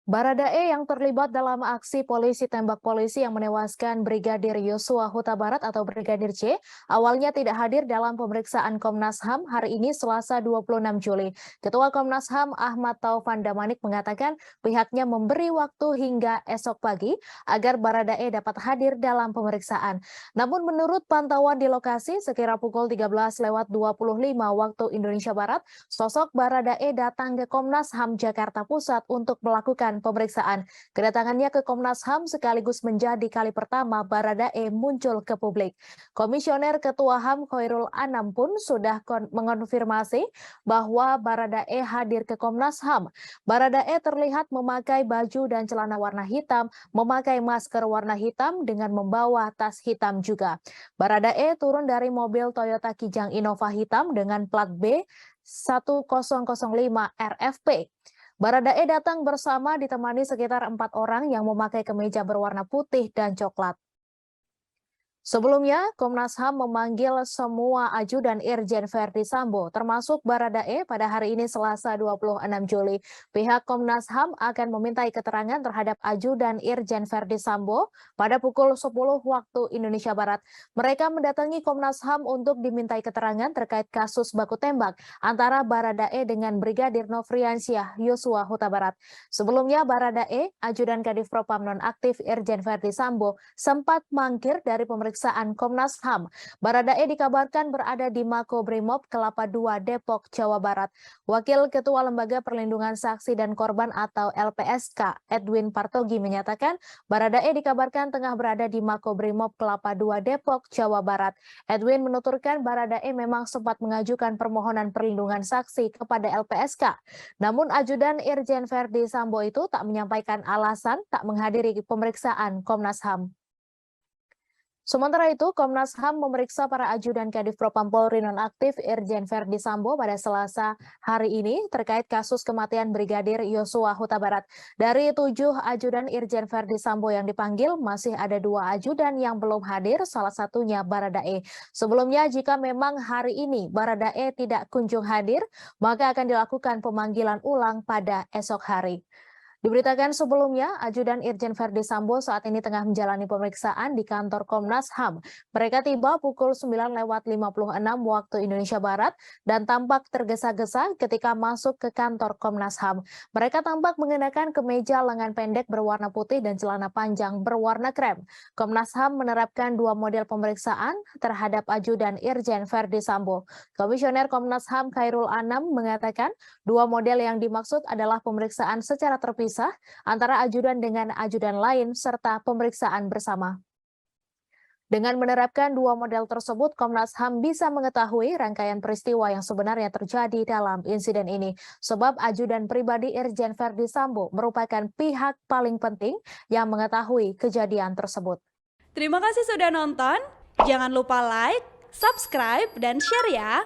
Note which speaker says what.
Speaker 1: Baradae yang terlibat dalam aksi polisi tembak polisi yang menewaskan Brigadir Yosua Huta Barat atau Brigadir C awalnya tidak hadir dalam pemeriksaan Komnas HAM hari ini Selasa 26 Juli. Ketua Komnas HAM Ahmad Taufan Damanik mengatakan pihaknya memberi waktu hingga esok pagi agar Baradae dapat hadir dalam pemeriksaan. Namun menurut pantauan di lokasi sekira pukul 13.25 waktu Indonesia Barat, sosok Baradae datang ke Komnas HAM Jakarta Pusat untuk melakukan pemeriksaan. Kedatangannya ke Komnas HAM sekaligus menjadi kali pertama Baradae muncul ke publik. Komisioner Ketua HAM Khairul Anam pun sudah mengonfirmasi bahwa Baradae hadir ke Komnas HAM. Baradae terlihat memakai baju dan celana warna hitam, memakai masker warna hitam dengan membawa tas hitam juga. Baradae turun dari mobil Toyota Kijang Innova hitam dengan plat B 1005 RFP. Baradae datang bersama ditemani sekitar 4 orang yang memakai kemeja berwarna putih dan coklat. Sebelumnya, Komnas HAM memanggil semua ajudan Irjen Verdi Sambo, termasuk Baradae pada hari ini Selasa 26 Juli. Pihak Komnas HAM akan memintai keterangan terhadap ajudan Irjen Verdi Sambo pada pukul 10 waktu Indonesia Barat. Mereka mendatangi Komnas HAM untuk dimintai keterangan terkait kasus baku tembak antara Baradae dengan Brigadir Nofriansyah Yosua Huta Barat. Sebelumnya, Baradae, ajudan Kadif Propam nonaktif Irjen Verdi Sambo, sempat mangkir dari pemeriksaan Komnas HAM. Baradae dikabarkan berada di Makobrimob Kelapa II Depok, Jawa Barat. Wakil Ketua Lembaga Perlindungan Saksi dan Korban atau LPSK, Edwin Partogi menyatakan Baradae dikabarkan tengah berada di Makobrimob Kelapa II Depok, Jawa Barat. Edwin menuturkan Baradae memang sempat mengajukan permohonan perlindungan saksi kepada LPSK. Namun ajudan Irjen Verdi Sambo itu tak menyampaikan alasan tak menghadiri pemeriksaan Komnas HAM. Sementara itu, Komnas HAM memeriksa para ajudan Kadif Propam Polri nonaktif Irjen Verdi Sambo pada Selasa hari ini terkait kasus kematian Brigadir Yosua Huta Barat. Dari 7 ajudan Irjen Verdi Sambo yang dipanggil, masih ada 2 ajudan yang belum hadir, salah satunya Baradae. Sebelumnya, jika memang hari ini Baradae tidak kunjung hadir, maka akan dilakukan pemanggilan ulang pada esok hari. Diberitakan sebelumnya, ajudan Irjen Verdi Sambo saat ini tengah menjalani pemeriksaan di kantor Komnas HAM. Mereka tiba pukul 9.56 waktu Indonesia Barat dan tampak tergesa-gesa ketika masuk ke kantor Komnas HAM. Mereka tampak mengenakan kemeja lengan pendek berwarna putih dan celana panjang berwarna krem. Komnas HAM menerapkan 2 model pemeriksaan terhadap ajudan Irjen Verdi Sambo. Komisioner Komnas HAM Khairul Anam mengatakan 2 model yang dimaksud adalah pemeriksaan secara terpisah antara ajudan dengan ajudan lain serta pemeriksaan bersama. Dengan menerapkan 2 model tersebut, Komnas HAM bisa mengetahui rangkaian peristiwa yang sebenarnya terjadi dalam insiden ini. Sebab ajudan pribadi Irjen Verdi Sambo merupakan pihak paling penting yang mengetahui kejadian tersebut.
Speaker 2: Terima kasih sudah nonton. Jangan lupa like, subscribe, dan share ya.